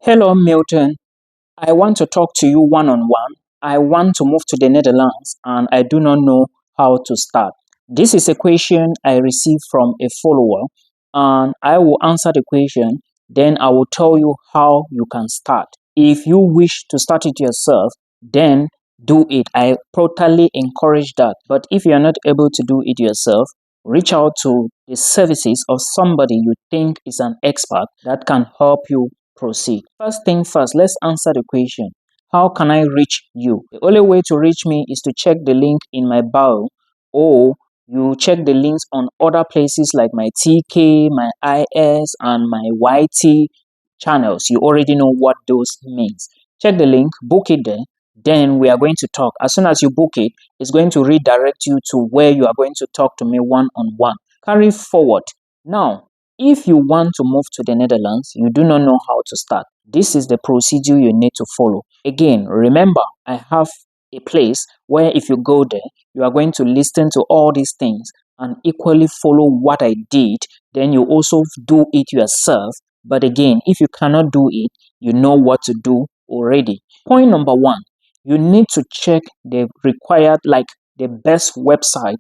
Hello, Milton. I want to talk to you one on one. I want to move to the Netherlands and I do not know how to start. This is a question I received from a follower, and I will answer the question, then I will tell you how you can start. If you wish to start it yourself, then do it. I totally encourage that. But if you are not able to do it yourself, reach out to the services of somebody you think is an expert that can help you proceed. First thing first, let's answer the question. How can I reach you? The only way to reach me is to check the link in my bio, or you check the links on other places like my TK, my IS, and my YT channels. You already know what those means. Check the link, book it there. Then we are going to talk. As soon as you book it, it's going to redirect you to where you are going to talk to me one on one. Carry forward. Now, if you want to move to the Netherlands, you do not know how to start. This is the procedure you need to follow. Again, remember, I have a place where if you go there, you are going to listen to all these things and equally follow what I did. Then you also do it yourself. But again, if you cannot do it, you know what to do already. Point number one, you need to check the required, like the best website.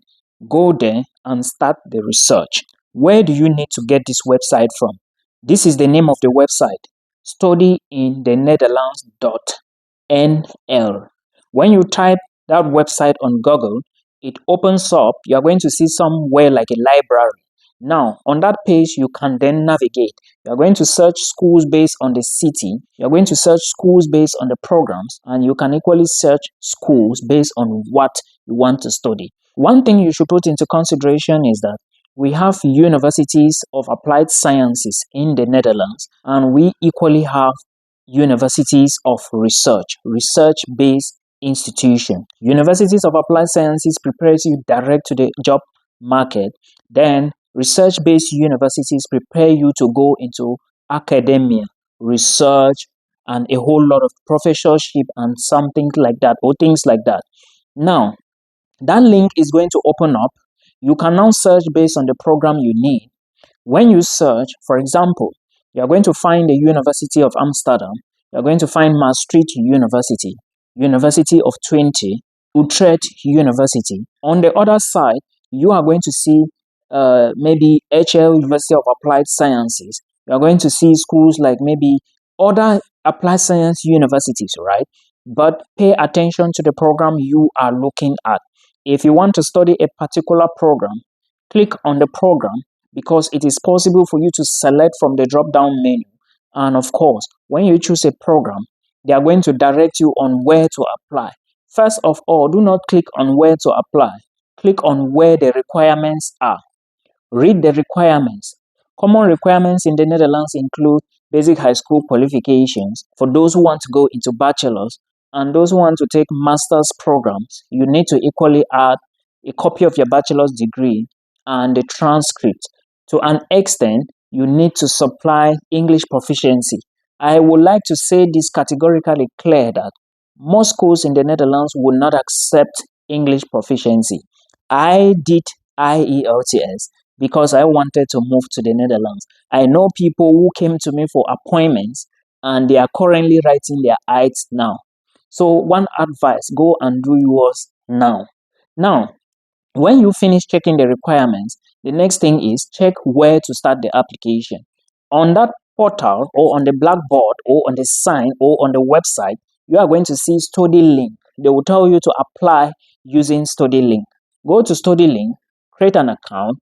Go there and start the research. Where do you need to get this website from? This is the name of the website, studyinthenetherlands.nl. When you type that website on Google, it opens up. You are going to see somewhere like a library. Now, on that page, you can then navigate. You are going to search schools based on the city. You are going to search schools based on the programs, and you can equally search schools based on what you want to study. One thing you should put into consideration is that we have universities of applied sciences in the Netherlands, and we equally have universities of research-based institution. Universities of applied sciences prepares you direct to the job market. Then research-based universities prepare you to go into academia, research, and a whole lot of professorship and something like that, or things like that. Now, that link is going to open up. You can now search based on the program you need. When you search, for example, you are going to find the University of Amsterdam. You are going to find Maastricht University, University of Twente, Utrecht University. On the other side, you are going to see maybe HL University of Applied Sciences. You are going to see schools like maybe other applied science universities, right? But pay attention to the program you are looking at. If you want to study a particular program, click on the program, because it is possible for you to select from the drop down menu. And of course, when you choose a program, they are going to direct you on where to apply. First of all, do not click on where to apply. Click on where the requirements are. Read the requirements. Common requirements in the Netherlands include basic high school qualifications for those who want to go into bachelor's, and those who want to take master's programs. You need to equally add a copy of your bachelor's degree and the transcript. To an extent, you need to supply English proficiency. I would like to say this categorically clear that most schools in the Netherlands will not accept English proficiency. I did IELTS because I wanted to move to the Netherlands. I know people who came to me for appointments and they are currently writing their IELTS now. So one advice, go and do yours now. Now, when you finish checking the requirements, the next thing is check where to start the application. On that portal or on the blackboard or on the sign or on the website, you are going to see study link. They will tell you to apply using study link. Go to study link, create an account,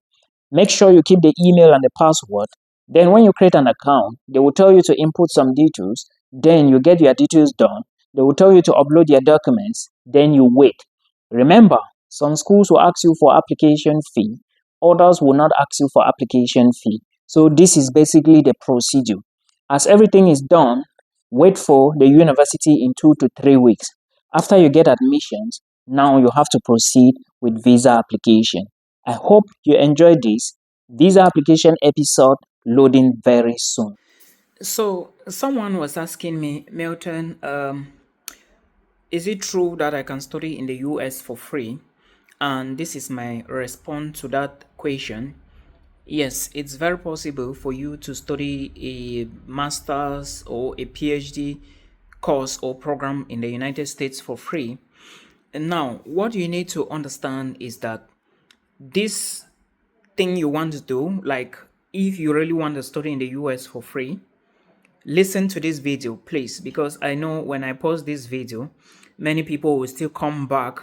make sure you keep the email and the password. Then when you create an account, they will tell you to input some details. Then you get your details done. They will tell you to upload your documents. Then you wait. Remember, some schools will ask you for application fee. Others will not ask you for application fee. So this is basically the procedure. As everything is done, wait for the university in 2 to 3 weeks. After you get admissions, now you have to proceed with visa application. I hope you enjoyed this visa application episode, loading very soon. So someone was asking me, Milton, is it true that I can study in the US for free? And this is my response to that question. Yes, it's very possible for you to study a master's or a PhD course or program in the United States for free. And now, what you need to understand is that this thing you want to do, like if you really want to study in the US for free, listen to this video, please, because I know when I post this video, many people will still come back.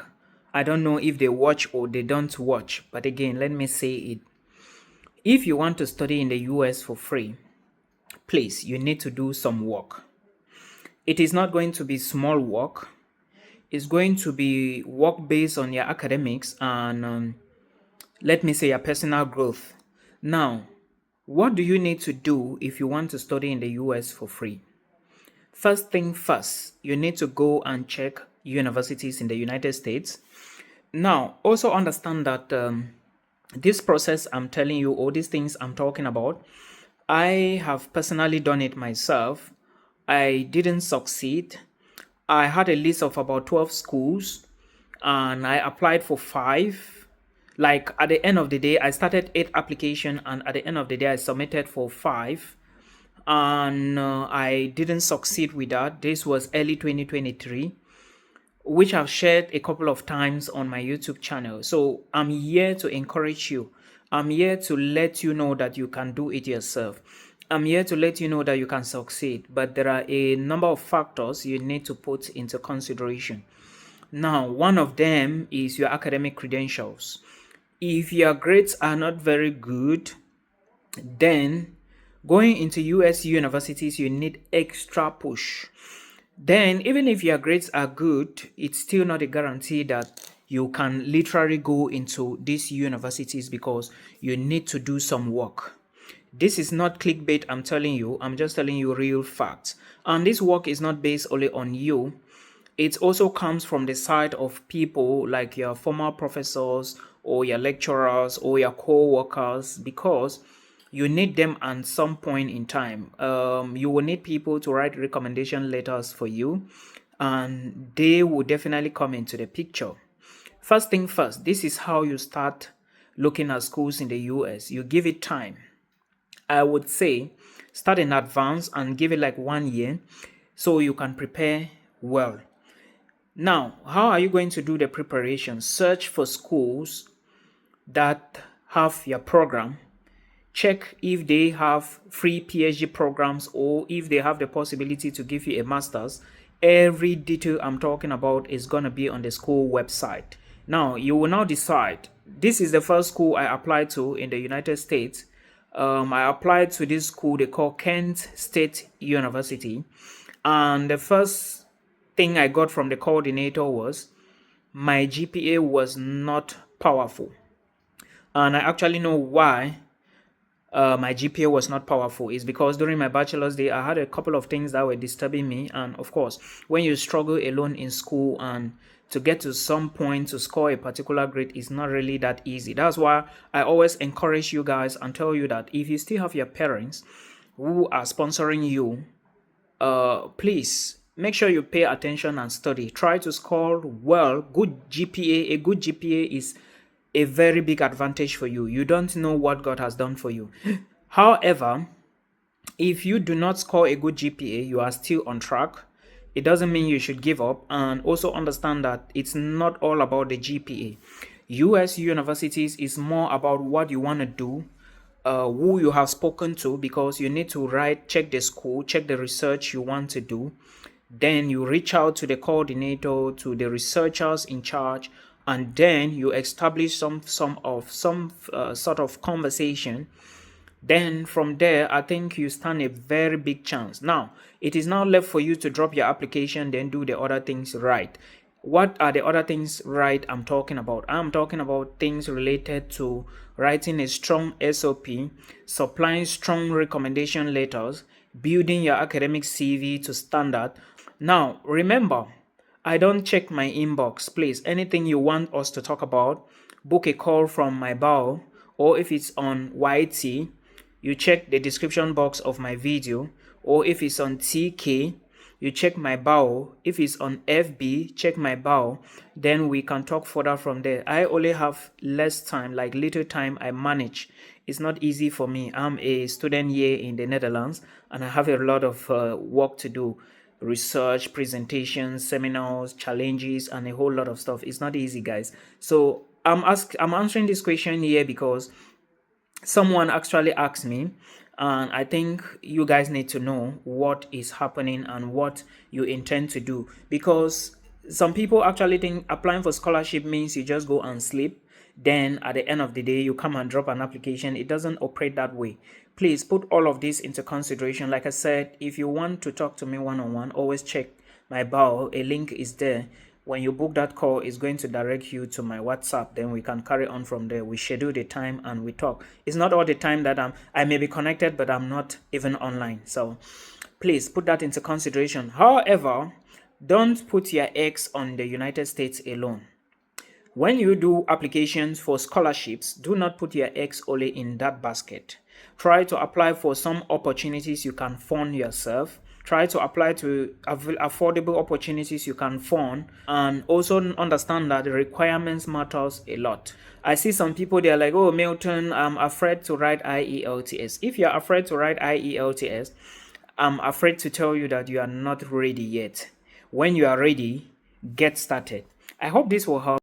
I don't know if they watch or they don't watch, but again, let me say it. If you want to study in the US for free, please, you need to do some work. It is not going to be small work. It's going to be work based on your academics and let me say your personal growth. Now, what do you need to do if you want to study in the US for free? First thing first, you need to go and check universities in the United States. Now, also understand that this process I'm telling you, all these things I'm talking about, I have personally done it myself. I didn't succeed. I had a list of about 12 schools and I applied for 5. Like at the end of the day, I started 8 application and at the end of the day, I submitted for 5 and I didn't succeed with that. This was early 2023, which I've shared a couple of times on my YouTube channel. So I'm here to encourage you. I'm here to let you know that you can do it yourself. I'm here to let you know that you can succeed, but there are a number of factors you need to put into consideration. Now, one of them is your academic credentials. If your grades are not very good, then going into US universities, you need extra push. Then, even if your grades are good, it's still not a guarantee that you can literally go into these universities because you need to do some work. This is not clickbait, I'm telling you. I'm just telling you real facts. And this work is not based only on you. It also comes from the side of people like your former professors or your lecturers or your co-workers because you need them at some point in time. You will need people to write recommendation letters for you and they will definitely come into the picture. First thing first, this is how you start looking at schools in the US. You give it time. I would say start in advance and give it like 1 year so you can prepare well. Now, how are you going to do the preparation? Search for schools that have your program. Check if they have free PhD programs or if they have the possibility to give you a master's. Every detail I'm talking about is going to be on the school website. Now, you will now decide. This is the first school I applied to in the United States. I applied to this school they call Kent State University. And the first thing I got from the coordinator was my GPA was not powerful. And I actually know why my GPA was not powerful is because during my bachelor's day, I had a couple of things that were disturbing me. And of course, when you struggle alone in school and to get to some point to score a particular grade is not really that easy. That's why I always encourage you guys and tell you that if you still have your parents who are sponsoring you, please make sure you pay attention and study. Try to score well. Good GPA. A good GPA is a very big advantage for you. You don't know what God has done for you. However, if you do not score a good GPA, you are still on track. It doesn't mean you should give up. And also understand that it's not all about the GPA. US universities is more about what you want to do, who you have spoken to, because you need to check the school, check the research you want to do. Then you reach out to the coordinator, to the researchers in charge, and then you establish some sort of conversation. Then from there, I think you stand a very big chance. Now, it is now left for you to drop your application, then do the other things right. What are the other things right I'm talking about? I'm talking about things related to writing a strong SOP, supplying strong recommendation letters, building your academic CV to standard. Now, remember, I don't check my inbox. Please, anything you want us to talk about, book a call from my bio, or if it's on YT, you check the description box of my video, or if it's on TK, you check my bio. If it's on FB, check my bio. Then we can talk further from there. I only have less time, like little time I manage It's not easy for me. I'm a student here in the Netherlands, and I have a lot of work to do: research, presentations, seminars, challenges, and a whole lot of stuff. It's not easy, guys. So I'm answering this question here because someone actually asked me, and I think you guys need to know what is happening and what you intend to do, because some people actually think applying for scholarship means you just go and sleep, then at the end of the day you come and drop an application. It doesn't operate that way. Please put all of this into consideration. Like I said, if you want to talk to me one-on-one, always check my bio. A link is there. When you book that call, it's going to direct you to my WhatsApp. Then we can carry on from there. We schedule the time and we talk. It's not all the time that I may be connected, but I'm not even online. So please put that into consideration. However, don't put your eggs on the United States alone. When you do applications for scholarships, do not put your eggs only in that basket. Try to apply for some opportunities you can fund yourself. Try to apply to affordable opportunities you can fund, and also understand that the requirements matters a lot. I see some people, they're like, oh, Milton, I'm afraid to write IELTS. If you're afraid to write IELTS, I'm afraid to tell you that you are not ready yet. When you are ready, get started. I hope this will help.